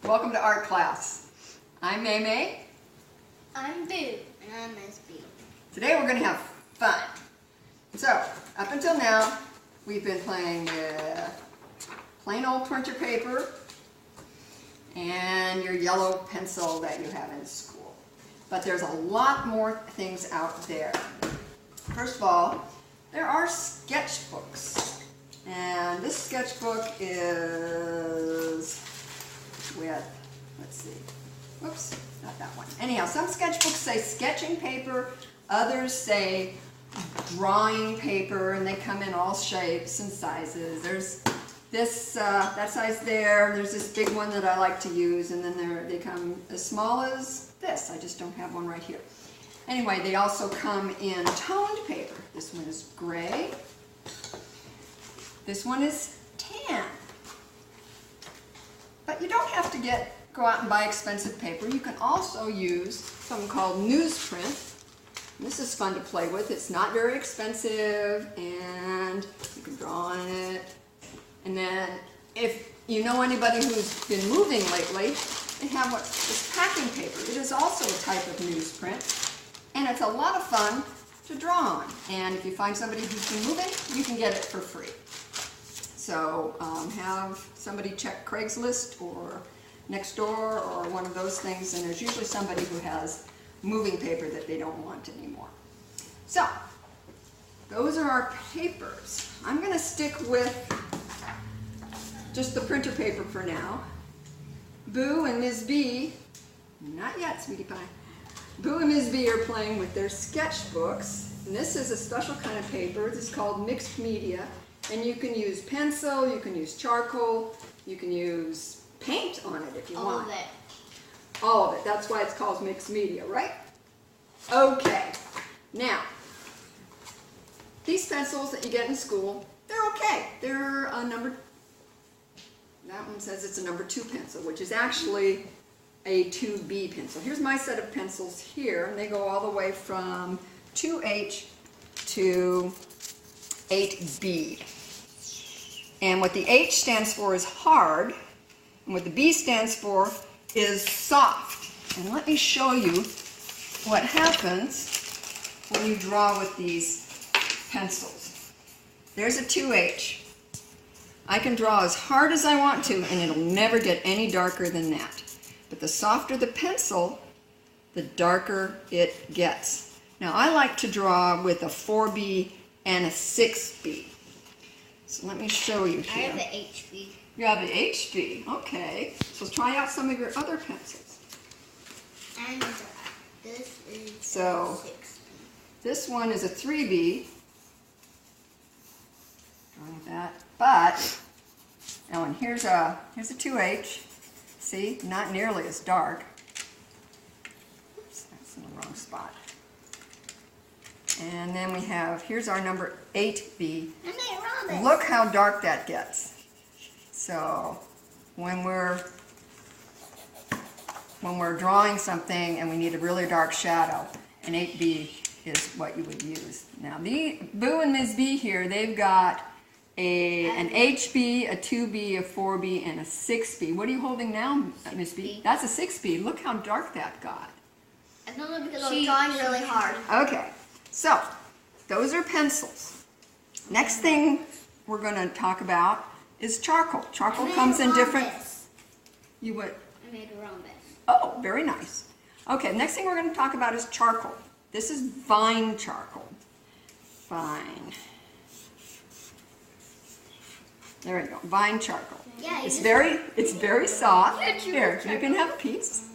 Welcome to art class. I'm May May. I'm Boo. And I'm Miss B. Today we're going to have fun. So, up until now, we've been playing with plain old printer paper and your yellow pencil that you have in school. But there's a lot more things out there. First of all, there are sketchbooks. And this sketchbook is with, let's see, whoops, not that one. Anyhow, some sketchbooks say sketching paper, others say drawing paper, and they come in all shapes and sizes. There's this, that size there, there's this big one that I like to use, and then they come as small as this. I just don't have one right here. Anyway, they also come in toned paper. This one is gray. This one is tan. But you don't have to go out and buy expensive paper. You can also use something called newsprint. This is fun to play with. It's not very expensive, and you can draw on it. And then if you know anybody who's been moving lately, they have this packing paper. It is also a type of newsprint, and it's a lot of fun to draw on. And if you find somebody who's been moving, you can get it for free. So have somebody check Craigslist or Nextdoor or one of those things, and there's usually somebody who has moving paper that they don't want anymore. So those are our papers. I'm going to stick with just the printer paper for now. Boo and Ms. B, not yet, sweetie pie. Boo and Ms. B are playing with their sketchbooks, and this is a special kind of paper. This is called mixed media. And you can use pencil, you can use charcoal, you can use paint on it if you want. All of it. All of it. That's why it's called mixed media, right? Okay. Now, these pencils that you get in school, they're okay. They're a number, that one says it's a number 2 pencil, which is actually a 2B pencil. Here's my set of pencils here, and they go all the way from 2H to 8B. And what the H stands for is hard, and what the B stands for is soft. And let me show you what happens when you draw with these pencils. There's a 2H. I can draw as hard as I want to, and it'll never get any darker than that. But the softer the pencil, the darker it gets. Now I like to draw with a 4B and a 6B. So let me show you here. I have the HB. You have the HB, okay. So try out some of your other pencils. And this is So 6B. this one is a 3B. Drawing that. But, now and here's a 2H. See, not nearly as dark. Oops, that's in the wrong spot. And then we have, here's our number 8B. I made Robin. Look how dark that gets. So when we're drawing something and we need a really dark shadow, an 8B is what you would use. Now Boo and Ms. B here, they've got an HB, a 2B, a 4B, and a 6B. What are you holding now, Ms. B? That's a 6B. Look how dark that got. I don't know because I was drawing really hard. Okay, so those are pencils. Next thing we're going to talk about is charcoal. Charcoal comes in different... You would? I made a rhombus. Oh, very nice. Okay, next thing we're going to talk about is charcoal. This is vine charcoal. Vine. There we go, vine charcoal. Yeah, It's very soft. Here, you can have a piece.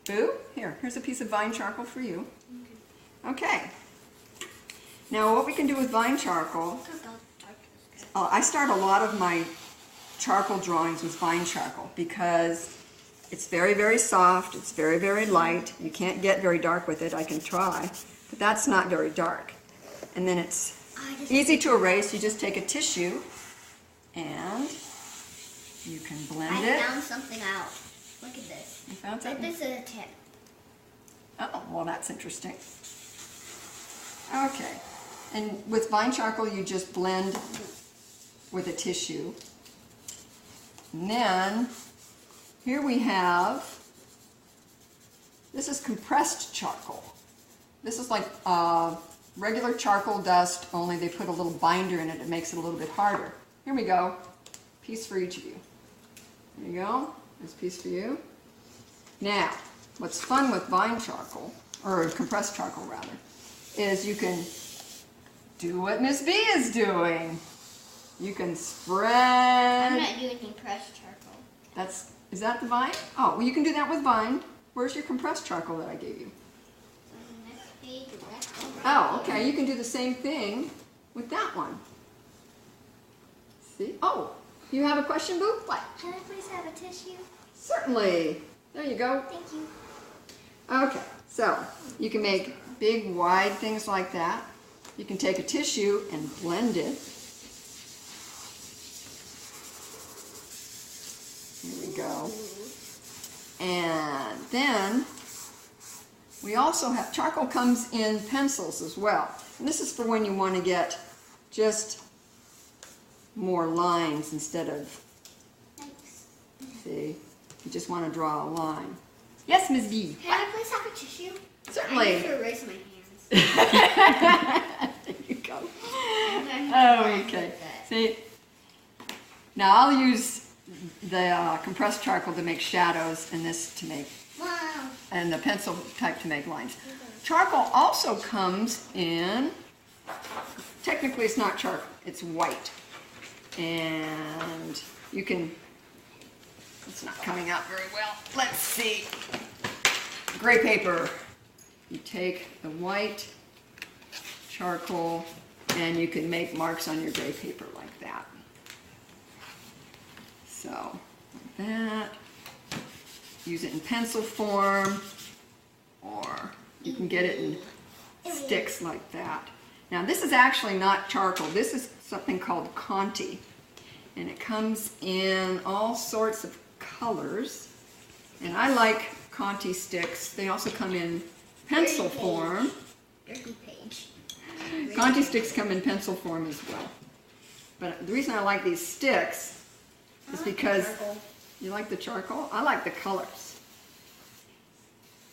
Boo, here's a piece of vine charcoal for you. Okay. Now what we can do with vine charcoal, I start a lot of my charcoal drawings with vine charcoal because it's very, very soft, it's very, very light. You can't get very dark with it, I can try, but that's not very dark. And then it's easy to erase. You just take a tissue and you can blend it. I found something out. Look at this. You found something? This is a tip. Oh, well that's interesting. Okay, and with vine charcoal you just blend with a tissue. And then here we have, this is compressed charcoal. This is like regular charcoal dust, only they put a little binder in it. It makes it a little bit harder. Here we go. Piece for each of you. There you go. There's a piece for you. Now, what's fun with vine charcoal, or compressed charcoal rather, is you can do what Miss B is doing. You can spread. I'm not doing compressed charcoal. Is that the vine? Oh, well you can do that with vine. Where's your compressed charcoal that I gave you? Next page, Oh, okay, you can do the same thing with that one. See? Oh, you have a question, Boo? What? Can I please have a tissue? Certainly. There you go. Thank you. Okay, so you can make big, wide things like that. You can take a tissue and blend it. Here we go. And then we also have, charcoal comes in pencils as well. And this is for when you want to get just more lines instead of, Thanks. see, you just want to draw a line. Yes, Ms. B. Can I please have a tissue? I Certainly. need to erase my hands. There you go. Oh, Okay. See, now I'll use the compressed charcoal to make shadows and this to make, Wow. and the pencil type to make lines. Charcoal also comes in, technically it's not charcoal, it's white. And you can, it's not coming out very well. Let's see. Gray paper. You take the white charcoal and you can make marks on your gray paper like that. So, like that. Use it in pencil form, or you can get it in sticks like that. Now this is actually not charcoal. This is something called Conti. And it comes in all sorts of colors. And I like Conti sticks. They also come in pencil form. Dirty page. Conti sticks come in pencil form as well. But the reason I like these sticks is because you like the charcoal? I like the colors.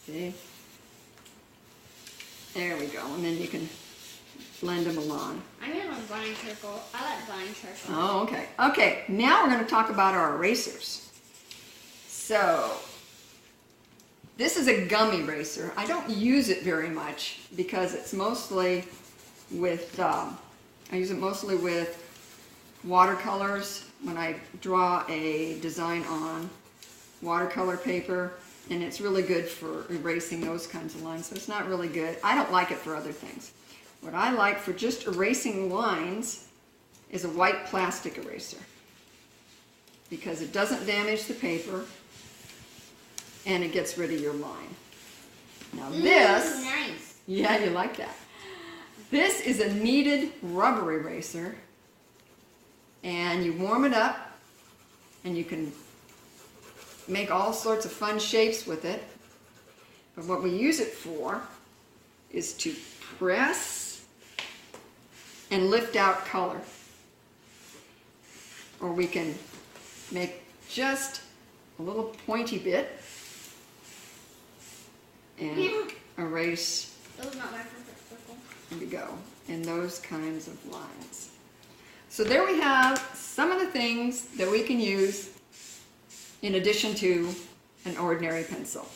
See? There we go. And then you can blend them along. I'm gonna want vine charcoal. I like vine charcoal. Oh, okay. Okay, now we're going to talk about our erasers. So, this is a gum eraser. I don't use it very much because it's mostly with, I use it mostly with watercolors when I draw a design on watercolor paper, and it's really good for erasing those kinds of lines, so it's not really good. I don't like it for other things. What I like for just erasing lines is a white plastic eraser because it doesn't damage the paper and it gets rid of your line. Now this, nice. yeah, you like that. This is a kneaded rubber eraser, and you warm it up and you can make all sorts of fun shapes with it. But what we use it for is to press and lift out color. Or we can make just a little pointy bit and erase, Those are not my perfect circle. there we go, and those kinds of lines. So there we have some of the things that we can use in addition to an ordinary pencil.